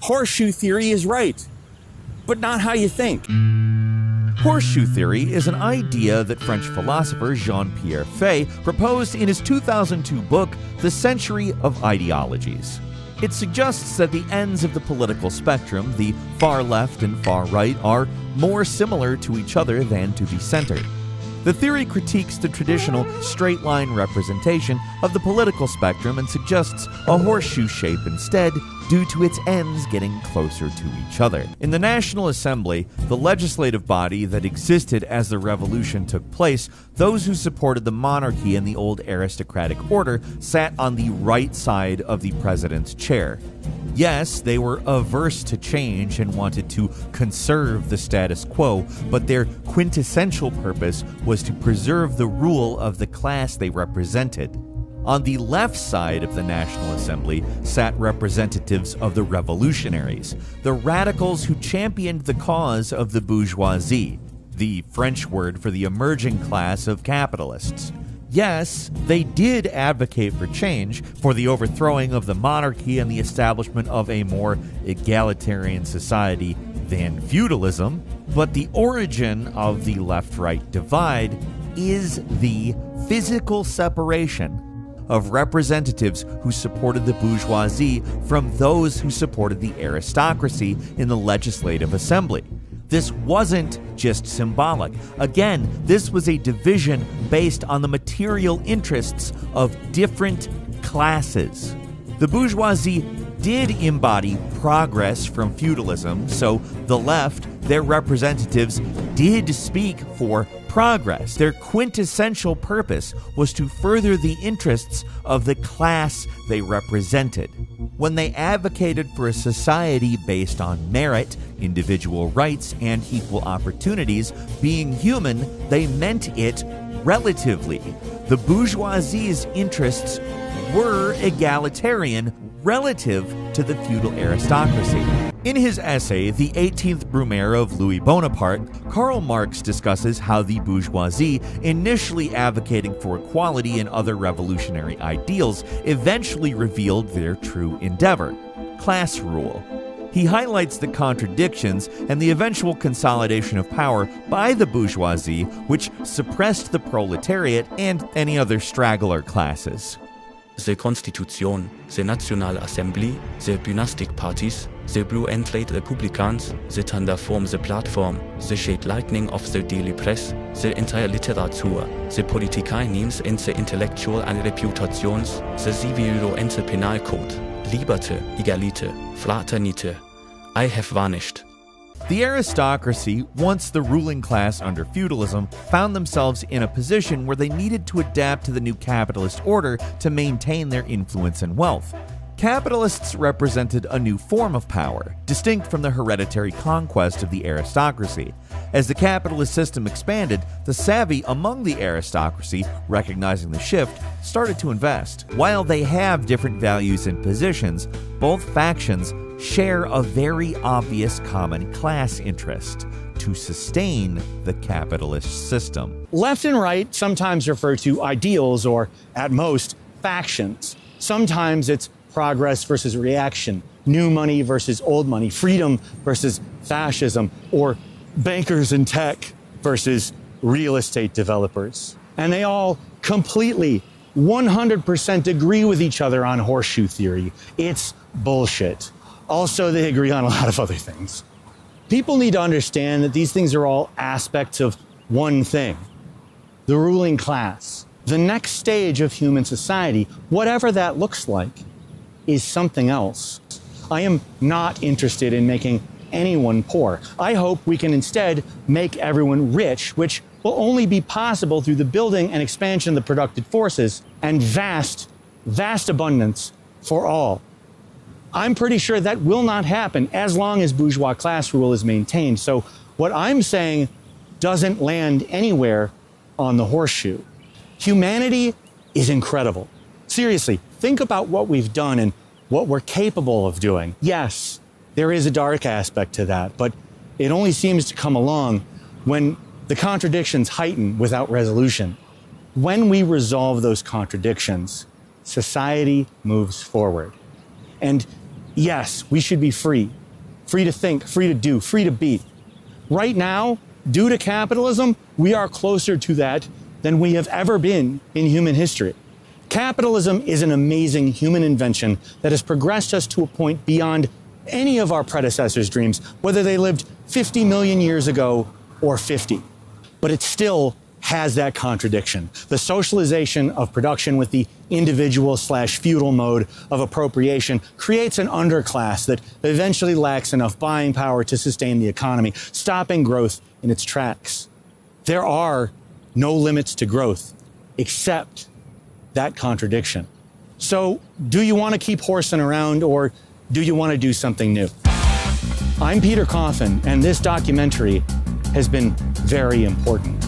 Horseshoe theory is right, but not how you think. Horseshoe theory is an idea that French philosopher Jean-Pierre Fay proposed in his 2002 book, The Century of Ideologies. It suggests that the ends of the political spectrum, the far left and far right, are more similar to each other than to the center. The theory critiques the traditional straight-line representation of the political spectrum and suggests a horseshoe shape instead, due to its ends getting closer to each other. In the National Assembly, the legislative body that existed as the revolution took place, those who supported the monarchy and the old aristocratic order sat on the right side of the president's chair. Yes, they were averse to change and wanted to conserve the status quo, but their quintessential purpose was to preserve the rule of the class they represented. On the left side of the National Assembly sat representatives of the revolutionaries, the radicals who championed the cause of the bourgeoisie, the French word for the emerging class of capitalists. Yes, they did advocate for change, for the overthrowing of the monarchy and the establishment of a more egalitarian society than feudalism, but the origin of the left-right divide is the physical separation of representatives who supported the bourgeoisie from those who supported the aristocracy in the legislative assembly. This wasn't just symbolic. Again, this was a division based on the material interests of different classes. The bourgeoisie did embody progress from feudalism, so the left, their representatives, did speak for progress. Their quintessential purpose was to further the interests of the class they represented. When they advocated for a society based on merit, individual rights, and equal opportunities, being human, they meant it relatively. The bourgeoisie's interests were egalitarian relative to the feudal aristocracy. In his essay, The 18th Brumaire of Louis Bonaparte, Karl Marx discusses how the bourgeoisie, initially advocating for equality and other revolutionary ideals, eventually revealed their true endeavor: class rule. He highlights the contradictions and the eventual consolidation of power by the bourgeoisie, which suppressed the proletariat and any other straggler classes. The Constitution, the National Assembly, the Dynastic Parties, the Blue and Red Republicans, the Thunder form the platform, the shade lightning of the daily press, the entire literature, the political names and the intellectual and reputations, the civil and the penal code, liberté, égalité, fraternité. I have vanished. The aristocracy, once the ruling class under feudalism, found themselves in a position where they needed to adapt to the new capitalist order to maintain their influence and wealth. Capitalists represented a new form of power, distinct from the hereditary conquest of the aristocracy. As the capitalist system expanded, the savvy among the aristocracy, recognizing the shift, started to invest. While they have different values and positions, both factions share a very obvious common class interest: to sustain the capitalist system. Left and right sometimes refer to ideals or, at most, factions. Sometimes it's progress versus reaction, new money versus old money, freedom versus fascism, or bankers and tech versus real estate developers. And they all completely, 100% agree with each other on horseshoe theory. It's bullshit. Also, they agree on a lot of other things. People need to understand that these things are all aspects of one thing: the ruling class. The next stage of human society, whatever that looks like, is something else. I am not interested in making anyone poor. I hope we can instead make everyone rich, which will only be possible through the building and expansion of the productive forces and vast, vast abundance for all. I'm pretty sure that will not happen as long as bourgeois class rule is maintained. So what I'm saying doesn't land anywhere on the horseshoe. Humanity is incredible. Seriously, think about what we've done and what we're capable of doing. Yes, there is a dark aspect to that, but it only seems to come along when the contradictions heighten without resolution. When we resolve those contradictions, society moves forward. And Yes, we should be free. Free to think, free to do, free to be. Right now, due to capitalism, we are closer to that than we have ever been in human history. Capitalism is an amazing human invention that has progressed us to a point beyond any of our predecessors' dreams, whether they lived 50 million years ago or 50. But it still has that contradiction. The socialization of production with the individual/feudal mode of appropriation creates an underclass that eventually lacks enough buying power to sustain the economy, stopping growth in its tracks. There are no limits to growth except that contradiction. So, do you want to keep horsing around, or do you want to do something new? I'm Peter Coffin, and this documentary has been very important.